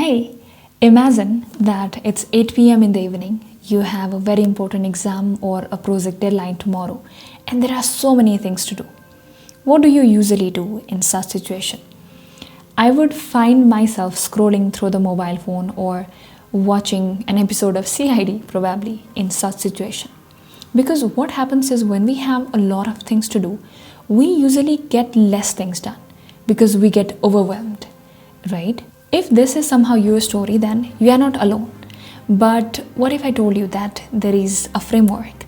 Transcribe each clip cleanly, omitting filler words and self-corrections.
Hey, imagine that it's 8 p.m. in the evening. You have a very important exam or a project deadline tomorrow, and there are so many things to do. What do you usually do in such situation? I would find myself scrolling through the mobile phone or watching an episode of CID probably in such situation. Because what happens is when we have a lot of things to do, we usually get less things done because we get overwhelmed, right? If this is somehow your story, then you are not alone. But what if I told you that there is a framework,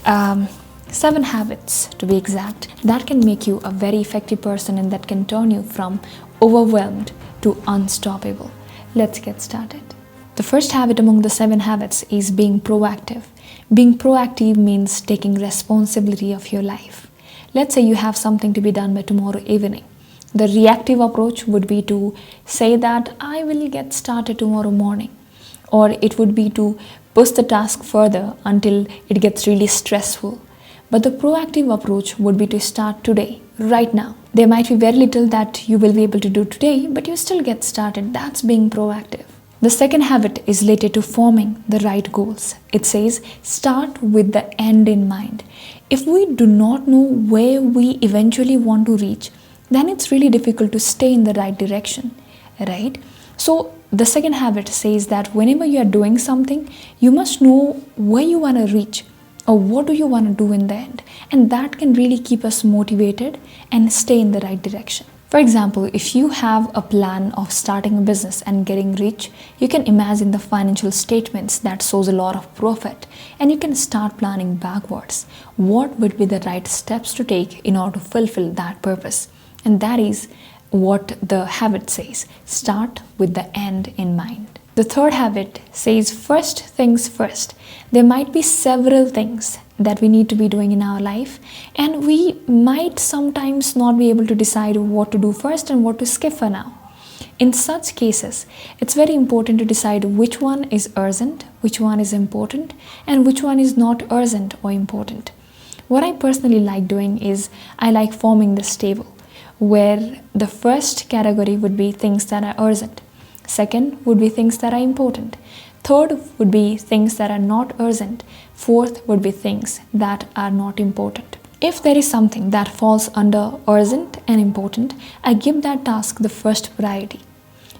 7 habits to be exact, that can make you a very effective person and that can turn you from overwhelmed to unstoppable. Let's get started. The first habit among the 7 habits is being proactive. Being proactive means taking responsibility of your life. Let's say you have something to be done by tomorrow evening. The reactive approach would be to say that I will get started tomorrow morning. Or it would be to push the task further until it gets really stressful. But the proactive approach would be to start today, right now. There might be very little that you will be able to do today, but you still get started. That's being proactive. The second habit is related to forming the right goals. It says start with the end in mind. If we do not know where we eventually want to reach, then it's really difficult to stay in the right direction, right? So the second habit says that whenever you are doing something, you must know where you want to reach or what do you want to do in the end. And that can really keep us motivated and stay in the right direction. For example, if you have a plan of starting a business and getting rich, you can imagine the financial statements that shows a lot of profit and you can start planning backwards. What would be the right steps to take in order to fulfill that purpose? And that is what the habit says. Start with the end in mind. The third habit says first things first. There might be several things that we need to be doing in our life, and we might sometimes not be able to decide what to do first and what to skip for now. In such cases, it's very important to decide which one is urgent, which one is important, and which one is not urgent or important. What I personally like doing is I like forming this table where the first category would be things that are urgent. Second would be things that are important. Third would be things that are not urgent. Fourth would be things that are not important. If there is something that falls under urgent and important, I give that task the first priority.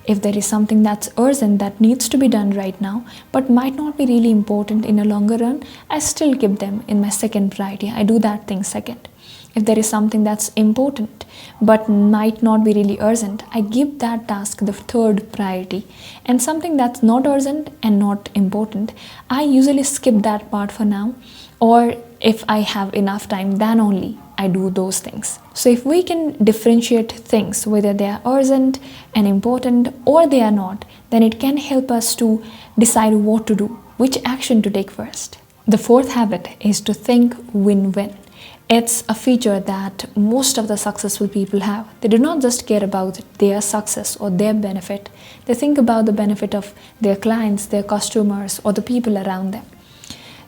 If there is something that's urgent that needs to be done right now but might not be really important in a longer run, I still keep them in my second priority. I do that thing second. If there is something that's important but might not be really urgent, I give that task the third priority. And something that's not urgent and not important, I usually skip that part for now. Or if I have enough time, then only I do those things. So if we can differentiate things, whether they are urgent and important or they are not, then it can help us to decide what to do, which action to take first. The fourth habit is to think win-win. It's a feature that most of the successful people have. They do not just care about their success or their benefit. They think about the benefit of their clients, their customers, or the people around them.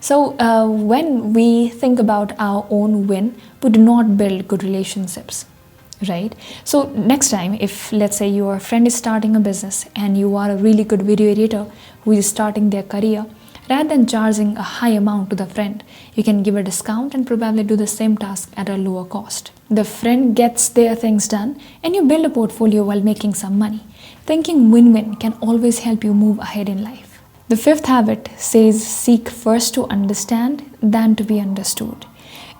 So when we think about our own win, we do not build good relationships, right? So next time, if let's say your friend is starting a business and you are a really good video editor who is starting their career, rather than charging a high amount to the friend, you can give a discount and probably do the same task at a lower cost. The friend gets their things done and you build a portfolio while making some money. Thinking win-win can always help you move ahead in life. The fifth habit says seek first to understand than to be understood.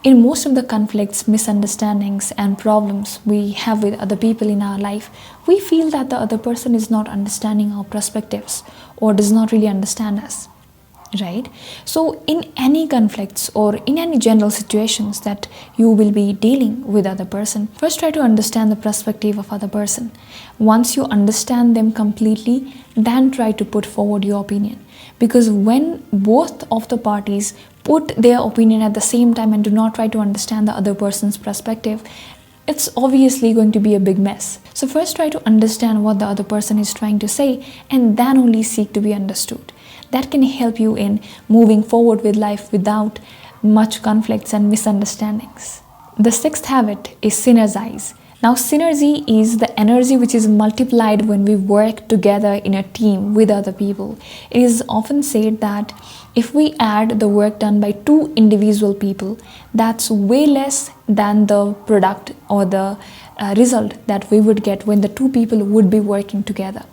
In most of the conflicts, misunderstandings, and problems we have with other people in our life, we feel that the other person is not understanding our perspectives or does not really understand us. Right? So in any conflicts or in any general situations that you will be dealing with other person, first try to understand the perspective of other person. Once you understand them completely, then try to put forward your opinion. Because when both of the parties put their opinion at the same time and do not try to understand the other person's perspective, it's obviously going to be a big mess. So first try to understand what the other person is trying to say and then only seek to be understood. That can help you in moving forward with life without much conflicts and misunderstandings. The sixth habit is synergize Now, synergy is the energy which is multiplied when we work together in a team with other people. It is often said that if we add the work done by two individual people, that's way less than the product or the result that we would get when the two people would be working together.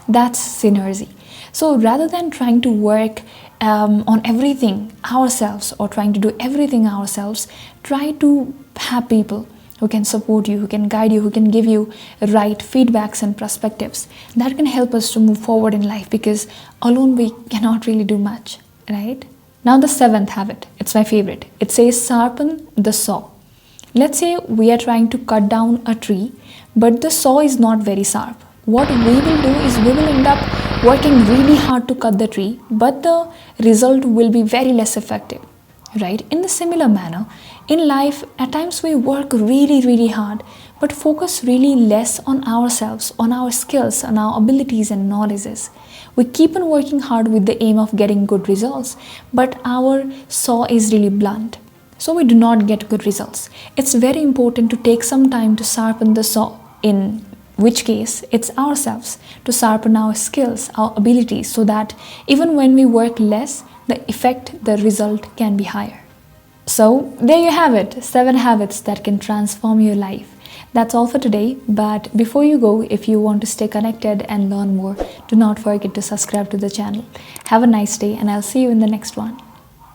That's synergy. So rather than trying to work on everything ourselves or trying to do everything ourselves, try to have people who can support you, who can guide you, who can give you right feedbacks and perspectives that can help us to move forward in life, because alone we cannot really do much, right? Now the seventh habit, it's my favorite. It says sharpen the saw. Let's say we are trying to cut down a tree, but the saw is not very sharp. What we will do is we will end up working really hard to cut the tree, but the result will be very less effective, right? In the similar manner, in life, at times we work really hard, but focus really less on ourselves, on our skills, on our abilities and knowledges. We keep on working hard with the aim of getting good results, but our saw is really blunt, so we do not get good results. It's very important to take some time to sharpen the saw, in which case it's ourselves, to sharpen our skills, our abilities, so that even when we work less, the effect, the result can be higher. So there you have it, 7 habits that can transform your life. That's all for today, but before you go, if you want to stay connected and learn more, do not forget to subscribe to the channel. Have a nice day, and I'll see you in the next one.